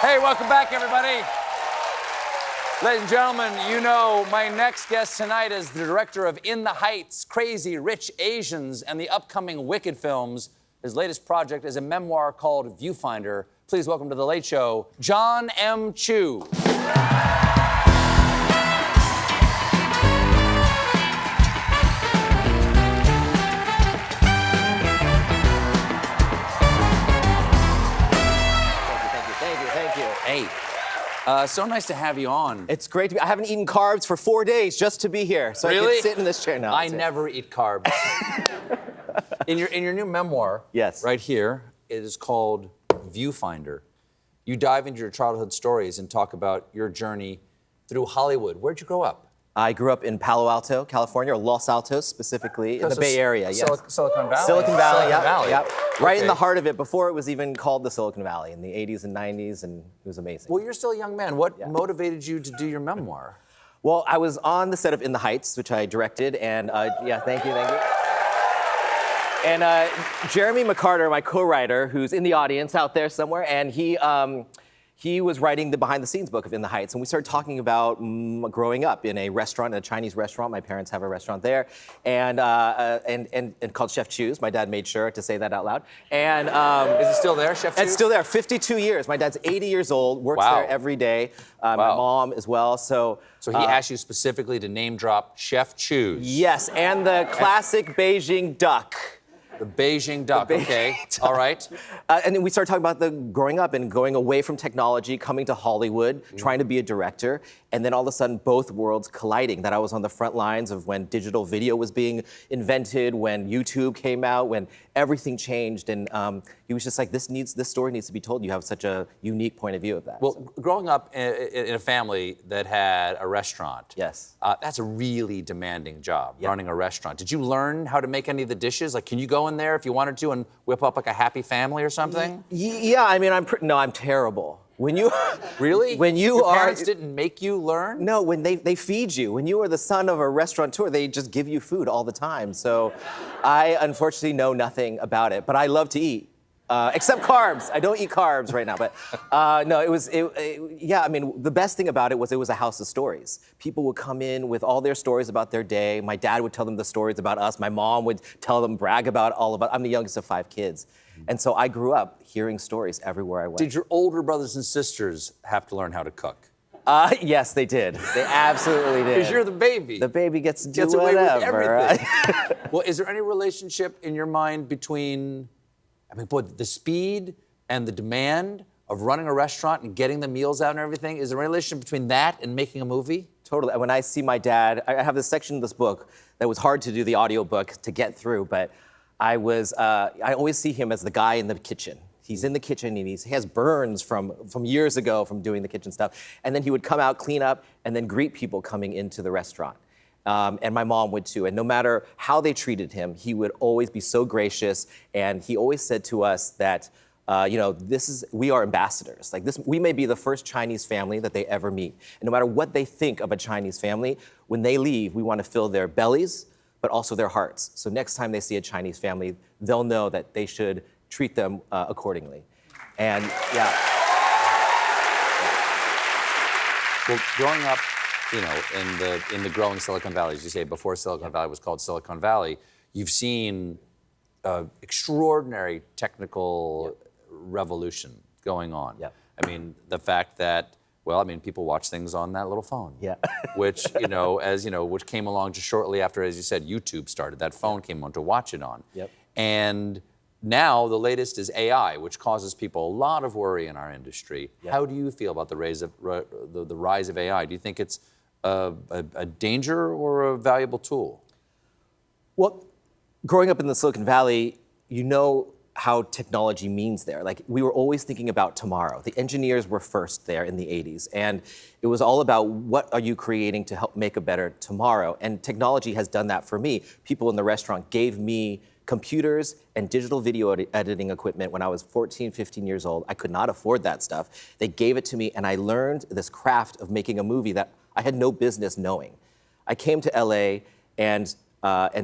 Hey, welcome back, everybody. Ladies and gentlemen, you know my next guest tonight is the director of In the Heights, Crazy Rich Asians, and the upcoming Wicked films. His latest project is a memoir called Viewfinder. Please welcome to The Late Show, Jon M. Chu. Hey, so nice to have you on. It's great to be. I haven't eaten carbs for 4 days just to be here, so Really? I can sit in this chair now. I never eat carbs. in your new memoir, yes, right here, it is called Viewfinder. You dive into your childhood stories and talk about your journey through Hollywood. Where'd you grow up? I grew up in Palo Alto, California, or Los Altos specifically, in the Bay Area. Yes. Silicon Valley. Silicon Valley, Silicon yeah, Valley. yeah. Okay. Right in the heart of it, before it was even called the Silicon Valley, in the 80s and 90s, and it was amazing. Well, you're still a young man. What motivated you to do your memoir? Well, I was on the set of In the Heights, which I directed, and yeah, thank you. And Jeremy McCarter, my co-writer, who's in the audience out there somewhere, and he was writing the behind-the-scenes book of In the Heights, and we started talking about growing up in a restaurant, a Chinese restaurant. My parents have a restaurant there, and called Chef Chu's. My dad made sure to say that out loud. And is it still there, Chef Chu's? It's still there. 52 years. My dad's 80 years old. Works there every day. My mom as well. So he asked you specifically to name drop Chef Chu's. Yes, and the classic Beijing duck. The Beijing duck, okay. All right. And then we started talking about the growing up and going away from technology, coming to Hollywood, trying to be a director, and then all of a sudden both worlds colliding. That I was on the front lines of when digital video was being invented, when YouTube came out, when everything changed, and he was just like, this story needs to be told. You have such a unique point of view of that. Well, growing up in a family that had a restaurant, yes, that's a really demanding job, running a restaurant. Did you learn how to make any of the dishes? Like, can you go in there if you wanted to and whip up like a happy family or something? Yeah, I mean, I'm terrible. When you really? When you Your parents didn't make you learn? No, when they feed you. When you are the son of a restaurateur, they just give you food all the time. So I unfortunately know nothing about it, but I love to eat. Except carbs. I don't eat carbs right now, but no, yeah, I mean, the best thing about it was a house of stories. People would come in with all their stories about their day. My dad would tell them the stories about us. My mom would tell them, brag about all of us. I'm the youngest of 5 kids. And so I grew up hearing stories everywhere I went. Did your older brothers and sisters have to learn how to cook? Yes, they did. They absolutely did. Because you're the baby. The baby gets to do away whatever. with everything. Well, is there any relationship in your mind between, I mean, boy, the speed and the demand of running a restaurant and getting the meals out and everything? Is there a relationship between that and making a movie? Totally. When I see my dad, I have this section of this book that was hard to do the audiobook to get through, but I always see him as the guy in the kitchen. He's in the kitchen and he has burns from years ago from doing the kitchen stuff. And then he would come out, clean up, and then greet people coming into the restaurant. And my mom would too. And no matter how they treated him, he would always be so gracious. And he always said to us that, we are ambassadors. Like this, we may be the first Chinese family that they ever meet. And no matter what they think of a Chinese family, when they leave, we want to fill their bellies, but also their hearts. So next time they see a Chinese family, they'll know that they should treat them accordingly. And yeah. Well, growing up, in the growing Silicon Valley, as you say, before Silicon Valley was called Silicon Valley, you've seen extraordinary technical revolution going on. Yeah. I mean, the fact that, people watch things on that little phone. Yeah. Which, which came along just shortly after, as you said, YouTube started. That phone came on to watch it on. Yep. And now the latest is AI, which causes people a lot of worry in our industry. Yep. How do you feel about the rise of AI? Do you think it's a danger or a valuable tool? Well, growing up in the Silicon Valley, you know how technology means there. Like, we were always thinking about tomorrow. The engineers were first there in the 80s, and it was all about what are you creating to help make a better tomorrow? And technology has done that for me. People in the restaurant gave me computers and digital video editing equipment when I was 14, 15 years old. I could not afford that stuff. They gave it to me, and I learned this craft of making a movie that I had no business knowing. I came to LA, and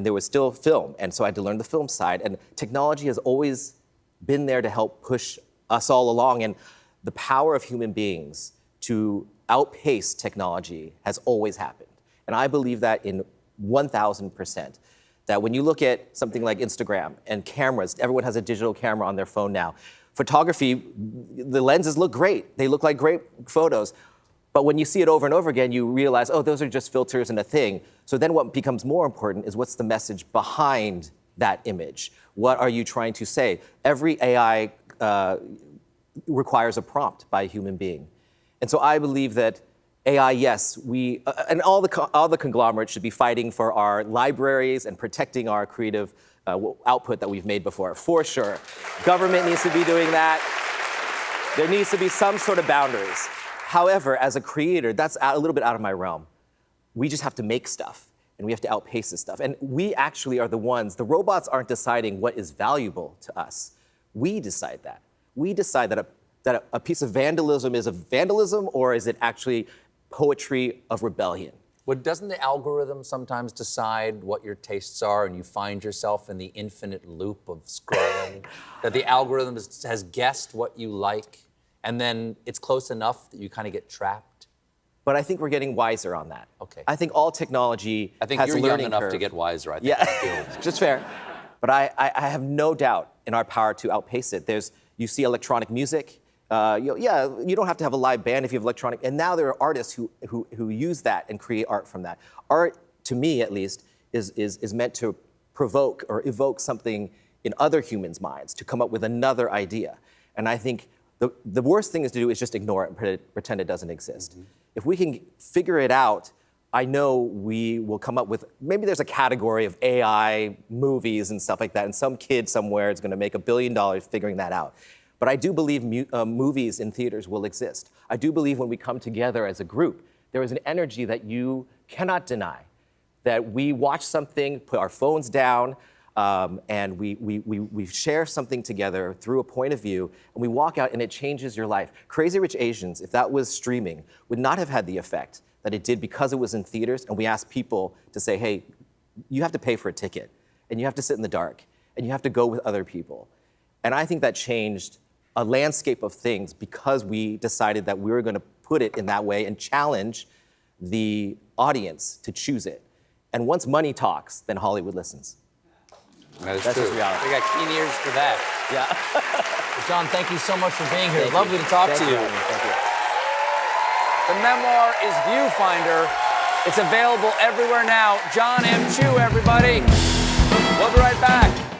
there was still film, and so I had to learn the film side. And technology has always been there to help push us all along. And the power of human beings to outpace technology has always happened. And I believe that in 1,000%. That when you look at something like Instagram and cameras, everyone has a digital camera on their phone now. Photography, the lenses look great. They look like great photos. But when you see it over and over again, you realize, oh, those are just filters and a thing. So then what becomes more important is what's the message behind that image? What are you trying to say? Every AI requires a prompt by a human being. And so I believe that AI, yes, and all the conglomerates should be fighting for our libraries and protecting our creative output that we've made before, for sure. Government needs to be doing that. There needs to be some sort of boundaries. However, as a creator, that's a little bit out of my realm. We just have to make stuff, and we have to outpace this stuff. And we actually are the ones, the robots aren't deciding what is valuable to us. We decide that. We decide that a piece of vandalism is a vandalism, or is it actually poetry of rebellion? Well, doesn't the algorithm sometimes decide what your tastes are and you find yourself in the infinite loop of scrolling? That the algorithm has guessed what you like and then it's close enough that you kind of get trapped? But I think we're getting wiser on that. Okay. I think all technology I think has you're a young learning enough curve. to get wiser, I think. Yeah, just fair. But I have no doubt in our power to outpace it. You see electronic music. You don't have to have a live band if you have electronic. And now there are artists who use that and create art from that. Art, to me at least, is meant to provoke or evoke something in other humans' minds, to come up with another idea. And I think the worst thing to do is just ignore it and pretend it doesn't exist. Mm-hmm. If we can figure it out, I know we will come up with, maybe there's a category of AI movies and stuff like that, and some kid somewhere is gonna make $1 billion figuring that out. But I do believe movies in theaters will exist. I do believe when we come together as a group, there is an energy that you cannot deny. That we watch something, put our phones down, and we share something together through a point of view, and we walk out and it changes your life. Crazy Rich Asians, if that was streaming, would not have had the effect that it did because it was in theaters, and we asked people to say, hey, you have to pay for a ticket, and you have to sit in the dark, and you have to go with other people. And I think that changed a landscape of things because we decided that we were going to put it in that way and challenge the audience to choose it. And once money talks, then Hollywood listens. That's true. Just reality. They got keen ears for that. Yeah. Jon, thank you so much for being here. Thank Lovely you. to talk Thank to you. Thank you. The memoir is Viewfinder. It's available everywhere now. Jon M. Chu, everybody. We'll be right back.